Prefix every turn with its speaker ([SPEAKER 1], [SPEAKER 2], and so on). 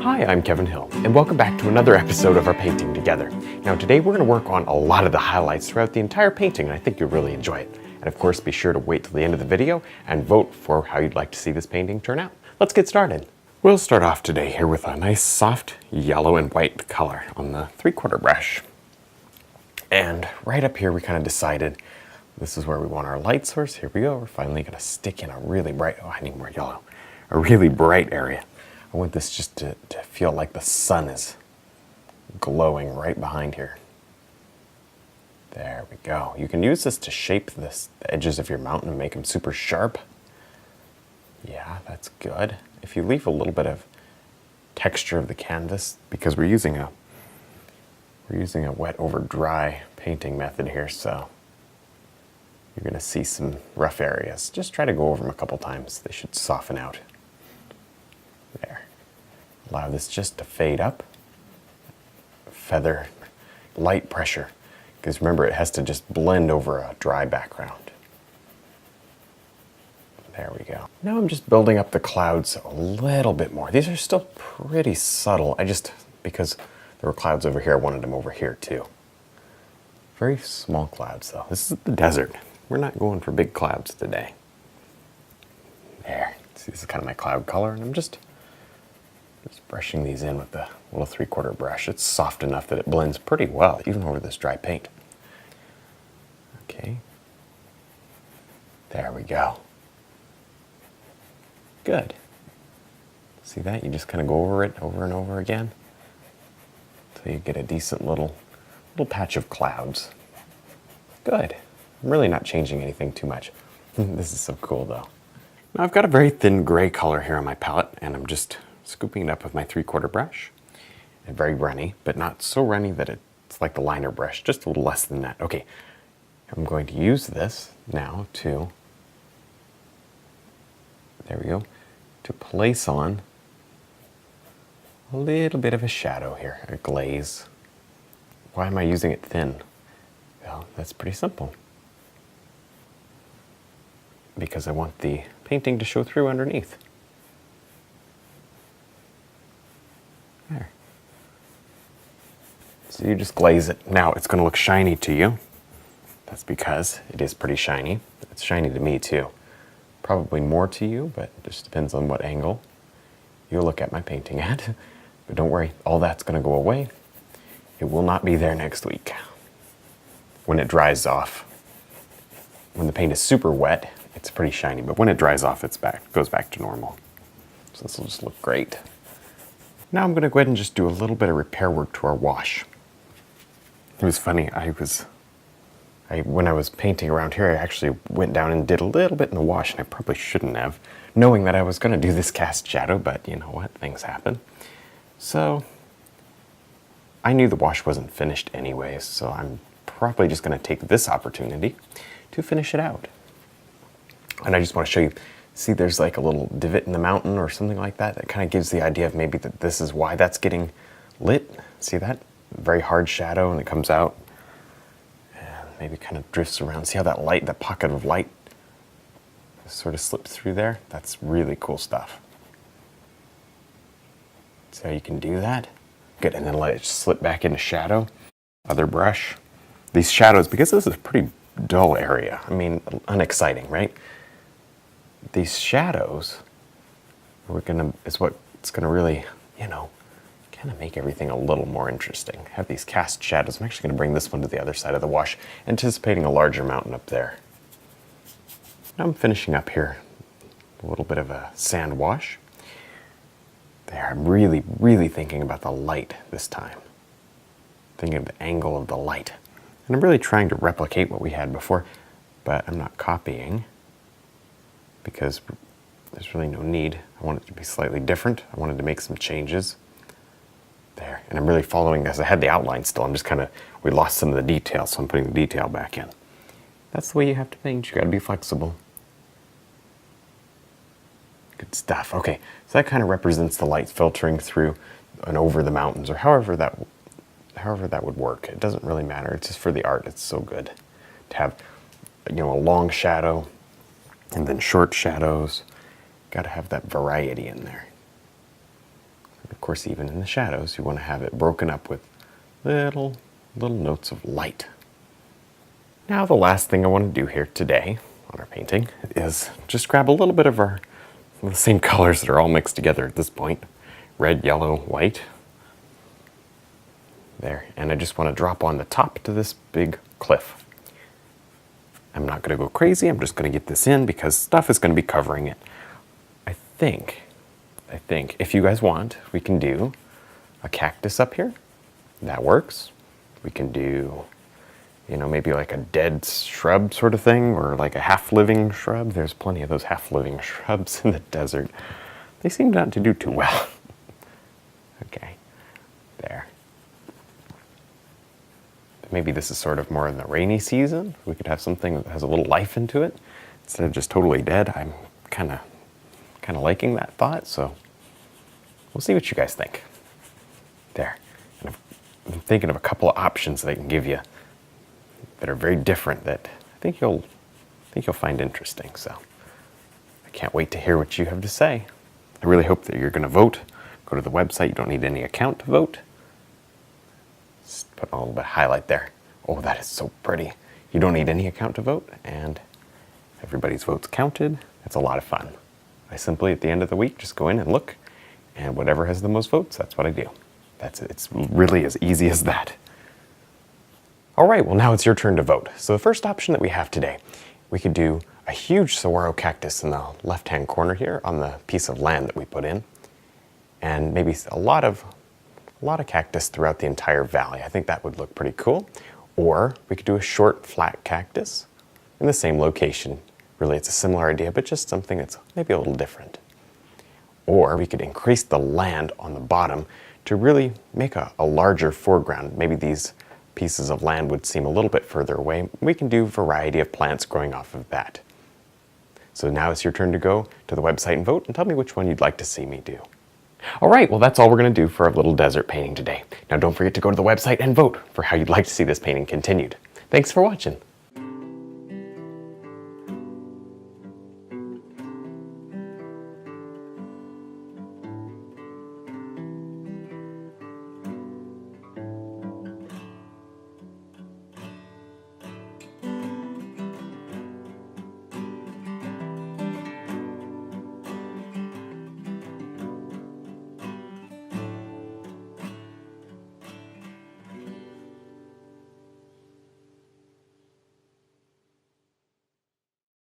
[SPEAKER 1] Hi, I'm Kevin Hill, and welcome back to another episode of our Painting Together. Now today we're going to work on a lot of the highlights throughout the entire painting, and I think you'll really enjoy it. And of course, be sure to wait till the end of the video and vote for how you'd like to see this painting turn out. Let's get started. We'll start off today here with a nice soft yellow and white color on the 3/4 brush. And right up here we kind of decided this is where we want our light source. Here we go. We're finally going to stick in a really bright, oh, I need more yellow, a really bright area. I want this just to feel like the sun is glowing right behind here. There we go. You can use this to shape the edges of your mountain and make them super sharp. Yeah, that's good. If you leave a little bit of texture of the canvas, because we're using a wet over dry painting method here, so you're going to see some rough areas. Just try to go over them a couple times. They should soften out. There. Allow this just to fade up. Feather, light pressure, because remember it has to just blend over a dry background. There we go. Now I'm just building up the clouds a little bit more. These are still pretty subtle. Because there were clouds over here, I wanted them over here too. Very small clouds though. This is the desert. We're not going for big clouds today. There. See, this is kind of my cloud color, and I'm just brushing these in with the little 3/4 brush. It's soft enough that it blends pretty well, even over this dry paint. Okay. There we go. Good. See that? You just kind of go over it over and over again until you get a decent little patch of clouds. Good. I'm really not changing anything too much. This is so cool though. Now I've got a very thin gray color here on my palette, and I'm just scooping it up with my 3/4 brush. And very runny, but not so runny that it's like the liner brush, just a little less than that. Okay, I'm going to use this now to, there we go, to place on a little bit of a shadow here, a glaze. Why am I using it thin? Well, that's pretty simple. Because I want the painting to show through underneath. There. So you just glaze it. Now it's going to look shiny to you. That's because it is pretty shiny. It's shiny to me too. Probably more to you, but it just depends on what angle you look at my painting at. But don't worry, all that's going to go away. It will not be there next week when it dries off. When the paint is super wet, it's pretty shiny, but when it dries off, goes back to normal. So this will just look great. Now I'm going to go ahead and just do a little bit of repair work to our wash. It was funny, when I was painting around here, I actually went down and did a little bit in the wash, and I probably shouldn't have, knowing that I was going to do this cast shadow, but you know what, things happen. So I knew the wash wasn't finished anyways, so I'm probably just going to take this opportunity to finish it out. And I just want to show you, see there's like a little divot in the mountain or something like that. That kind of gives the idea of maybe that this is why that's getting lit. See that? Very hard shadow, and it comes out and maybe kind of drifts around. See how that light, that pocket of light sort of slips through there? That's really cool stuff. See how you can do that? Good, and then let it slip back into shadow. Other brush. These shadows, because this is a pretty dull area, I mean, unexciting, right? These shadows is what's gonna really, kind of make everything a little more interesting. Have these cast shadows. I'm actually gonna bring this one to the other side of the wash, anticipating a larger mountain up there. Now I'm finishing up here, a little bit of a sand wash. There, I'm really, really thinking about the light this time. Thinking of the angle of the light. And I'm really trying to replicate what we had before, but I'm not copying, because there's really no need. I want it to be slightly different. I wanted to make some changes. There, and I'm really following, as I had the outline still, we lost some of the detail, so I'm putting the detail back in. That's the way you have to paint. You gotta be flexible. Good stuff. Okay, so that kind of represents the light filtering through and over the mountains, or however that would work. It doesn't really matter. It's just for the art. It's so good to have, a long shadow and then short shadows. Got to have that variety in there. Of course, even in the shadows, you want to have it broken up with little notes of light. Now, the last thing I want to do here today on our painting is just grab a little bit of the same colors that are all mixed together at this point. Red, yellow, white. There, and I just want to drop on the top to this big cliff. I'm not going to go crazy, I'm just going to get this in because stuff is going to be covering it. I think, if you guys want, we can do a cactus up here. That works. We can do, maybe like a dead shrub sort of thing, or like a half-living shrub. There's plenty of those half-living shrubs in the desert. They seem not to do too well. Okay, there. Maybe this is sort of more in the rainy season. We could have something that has a little life into it instead of just totally dead. I'm kind of liking that thought, so we'll see what you guys think. There. And I'm thinking of a couple of options that I can give you that are very different that I think you'll find interesting. So I can't wait to hear what you have to say. I really hope that you're going to vote. Go to the website. You don't need any account to vote. Just put a little bit of highlight there. Oh, that is so pretty. You don't need any account to vote, and everybody's votes counted. It's a lot of fun. I simply, at the end of the week, just go in and look, and whatever has the most votes, that's what I do. That's it. It's really as easy as that. All right, well, now it's your turn to vote. So the first option that we have today, we could do a huge saguaro cactus in the left-hand corner here on the piece of land that we put in, and maybe a lot of cactus throughout the entire valley. I think that would look pretty cool. Or we could do a short, flat cactus in the same location. Really, it's a similar idea, but just something that's maybe a little different. Or we could increase the land on the bottom to really make a larger foreground. Maybe these pieces of land would seem a little bit further away. We can do a variety of plants growing off of that. So now it's your turn to go to the website and vote and tell me which one you'd like to see me do. All right, well, that's all we're going to do for our little desert painting today. Now, don't forget to go to the website and vote for how you'd like to see this painting continued. Thanks for watching.